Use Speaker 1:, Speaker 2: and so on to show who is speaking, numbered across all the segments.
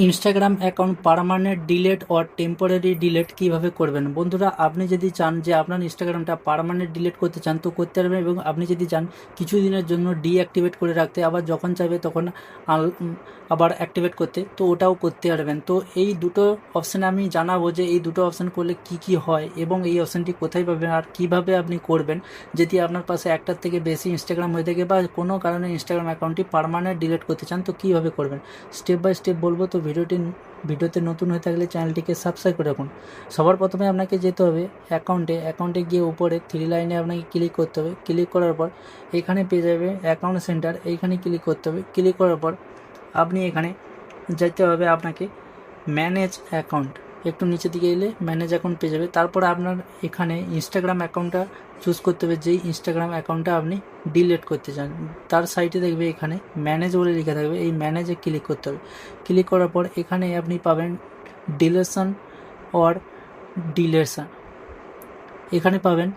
Speaker 1: Instagram account permanent delete or temporary delete কীভাবে করবেন। বন্ধুরা, আপনি যদি চান যে আপনার ইনস্টাগ্রামটা পার্মানেন্ট ডিলেট করতে চান তো করতে পারবেন, এবং আপনি যদি চান কিছুদিনের জন্য ডিঅ্যাক্টিভেট করে রাখতে, আবার যখন চাইবে তখন আবার অ্যাক্টিভেট করতে, তো ওটাও করতে পারবেন। তো এই দুটো অপশানে আমি জানাবো যে এই দুটো অপশান করলে কি কি হয় এবং এই অপশানটি কোথায় পাবেন আর কিভাবে আপনি করবেন যদি আপনার পাশে একটার থেকে বেশি ইনস্টাগ্রাম হয়ে থাকে বা কোনো কারণে ইনস্টাগ্রাম অ্যাকাউন্টটি পার্মানেন্ট ডিলিট করতে চান, তো কীভাবে করবেন স্টেপ বাই স্টেপ বলবো। তো ভিডিওতে নতুন হয়ে থাকলে চ্যানেলটিকে সাবস্ক্রাইব করে রাখুন। সবার প্রথমে আপনাকে যেতে হবে অ্যাকাউন্টে গিয়ে উপরে 3 লাইনে আপনাকে ক্লিক করতে হবে। ক্লিক করার পর এখানে পেয়ে যাবে অ্যাকাউন্ট সেন্টার, এইখানে ক্লিক করতে হবে। ক্লিক করার পর আপনি এখানে যেতে হবে আপনাকে ম্যানেজ অ্যাকাউন্ট, একটু নিচে দিকে এলে ম্যানেজ অ্যাকাউন্ট পেয়ে যাবে। তারপর আপনার এখানে ইনস্টাগ্রাম অ্যাকাউন্টটা চুজ করতে হবে, যেই ইনস্টাগ্রাম অ্যাকাউন্টটা আপনি ডিলিট করতে চান। তার সাইটে দেখবে এখানে ম্যানেজ বলে লেখা থাকবে, এই ম্যানেজে ক্লিক করতে হবে। ক্লিক করার পর এখানে আপনি পাবেন ডিলেশন অর ডিলেশন, এখানে পাবেন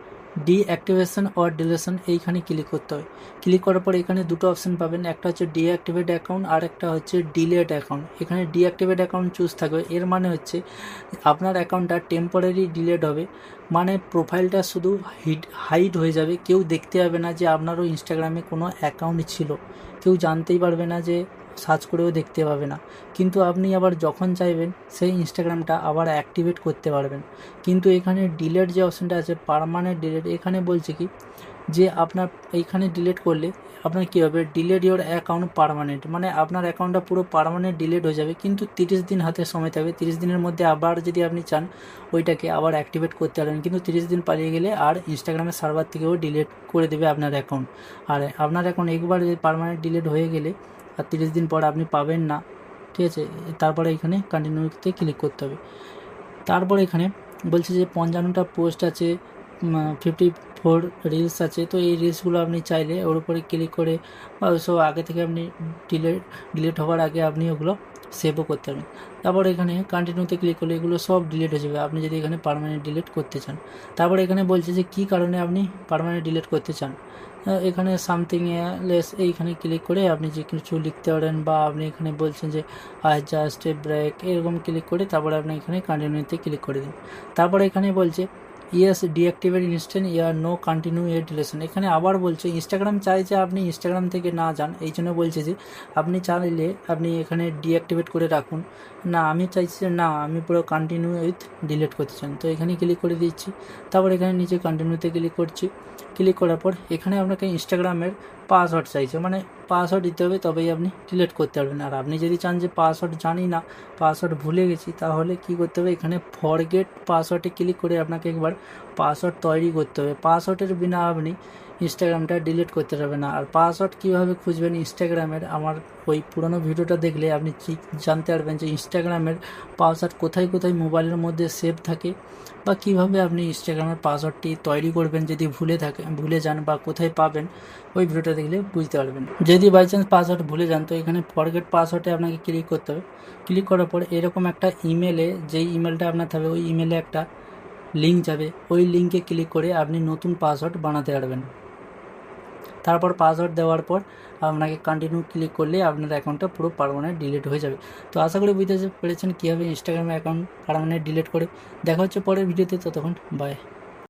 Speaker 1: ডিঅ্যাক্টিভেশন অর ডিলেশন, এইখানে ক্লিক করতে হবে। ক্লিক করার পর এখানে দুটো অপশান পাবেন, একটা হচ্ছে ডিঅ্যাক্টিভেট অ্যাকাউন্ট আর একটা হচ্ছে ডিলেট অ্যাকাউন্ট। এখানে ডিঅ্যাক্টিভেট অ্যাকাউন্ট চুজ থাকবে, এর মানে হচ্ছে আপনার অ্যাকাউন্টটা টেম্পোরারি ডিলেট হবে, মানে প্রোফাইলটা শুধু হাইড হয়ে যাবে, কেউ দেখতে পাবে না যে আপনারও ইনস্টাগ্রামে কোনো অ্যাকাউন্ট ছিল, কেউ জানতেই পারবে না, যে সার্চ করেও দেখতে পাবে না। কিন্তু আপনি আবার যখন চাইবেন সেই ইনস্টাগ্রামটা আবার অ্যাক্টিভেট করতে পারবেন। কিন্তু এখানে ডিলেট যে অপশানটা আছে পার্মানেন্ট ডিলেট, এখানে বলছে কি যে আপনার এইখানে ডিলেট করলে আপনার কী হবে, ডিলেট ইওর অ্যাকাউন্ট পার্মানেন্ট, মানে আপনার অ্যাকাউন্টটা পুরো পার্মানেন্ট ডিলেট হয়ে যাবে, কিন্তু 30 দিন হাতে সময় থাকবে। 30 দিনের মধ্যে আবার যদি আপনি চান ওইটাকে আবার অ্যাক্টিভেট করতে পারবেন, কিন্তু 30 দিন পালিয়ে গেলে আর ইনস্টাগ্রামের সার্ভার থেকেও ডিলেট করে দেবে আপনার অ্যাকাউন্ট। আর আপনার অ্যাকাউন্ট একবার যদি পার্মানেন্ট ডিলেট হয়ে গেলে আর 30 দিন পর আপনি পাবেন না, ঠিক আছে। তারপরে এখানে কন্টিনিউতে ক্লিক করতে হবে। তারপরে এখানে বলছে যে 55টা পোস্ট আছে, 54 রিলস আছে। তো এই রিলসগুলো আপনি চাইলে ওর উপরে ক্লিক করে বা সব আগে থেকে আপনি ডিলিট হওয়ার আগে আপনি ওগুলো সেভও করতে পারবেন। তারপর এখানে কন্টিনিউতে ক্লিক করলে এগুলো সব ডিলিট হয়ে যাবে আপনি যদি এখানে পার্মানেন্ট ডিলিট করতে চান। তারপরে এখানে বলছে যে কী কারণে আপনি পার্মানেন্ট ডিলিট করতে চান। এখানে সামথিং লেস, এইখানে ক্লিক করে আপনি যে কিছু লিখতে পারেন, বা আপনি এখানে বলছেন যে আই জাস্ট এ ব্রেক, এরকম ক্লিক করে তারপরে আপনি এখানে কন্টিনিউতে ক্লিক করে দিন। তারপরে এখানে বলছে ইয়েস ডিঅ্যাক্টিভেট ইনস্ট্যান্ট ইয়ার নো কন্টিনিউ এ ডিলেশন। এখানে আবার বলছে ইনস্টাগ্রাম চাই যে আপনি ইনস্টাগ্রাম থেকে না যান, এই জন্য বলছে যে আপনি চাইলে আপনি এখানে ডিঅ্যাক্টিভেট করে রাখুন। না, আমি চাইছি না, আমি পুরো কন্টিনিউ উইথ ডিলিট করতে চান, তো এখানে ক্লিক করে দিচ্ছি। তারপর এখানে নিচে কন্টিনিউতে ক্লিক করছি। ক্লিক করার পর এখানে আপনাকে ইনস্টাগ্রামের পাসওয়ার্ড চাইছে, মানে পাসওয়ার্ড দিতে হবে তবেই আপনি ডিলিট করতে পারবেন। আর আপনি যদি চান যে পাসওয়ার্ড জানি না, পাসওয়ার্ড ভুলে গেছি, তাহলে কি করতে হবে, এখানে ফরগেট পাসওয়ার্ডে ক্লিক করে আপনাকে একবার পাসওয়ার্ড তৈরি করতে হবে। পাসওয়ার্ডের বিনা আপনি ইনস্টাগ্রামটা ডিলিট করতে পারবেন না। আর পাসওয়ার্ড কীভাবে খুঁজবেন ইনস্টাগ্রামের, আমার ওই পুরনো ভিডিওটা দেখলে আপনি ঠিক জানতে পারবেন যে ইনস্টাগ্রামের পাসওয়ার্ড কোথায় কোথায় মোবাইলের মধ্যে সেভ থাকে, বা কীভাবে আপনি ইনস্টাগ্রামের পাসওয়ার্ডটি তৈরি করবেন যদি ভুলে যান, বা কোথায় পাবেন ওই ভিডিওটা দেখলে বুঝতে পারবেন। যদি বাই চান্স পাসওয়ার্ড ভুলে যান তো এখানে ফরগেট পাসওয়ার্ডে আপনাকে ক্লিক করতে হবে। ক্লিক করার পর এরকম একটা ইমেলে, যেই ইমেলটা আপনার থাকবে ওই ইমেলে একটা লিঙ্ক যাবে, ওই লিঙ্কে ক্লিক করে আপনি নতুন পাসওয়ার্ড বানাতে পারবেন। তারপর পাসওয়ার্ড দেওয়ার পর আপনাকে কন্টিনিউ ক্লিক করলে আপনার অ্যাকাউন্টটা পুরো পার্মানেন্ট ডিলিট হয়ে যাবে। তো আশা করি বুঝতে পেরেছেন কীভাবে ইনস্টাগ্রামে অ্যাকাউন্ট পার্মানেন্ট ডিলিট করে। দেখা হচ্ছে পরের ভিডিওতে, ততক্ষণ বাই।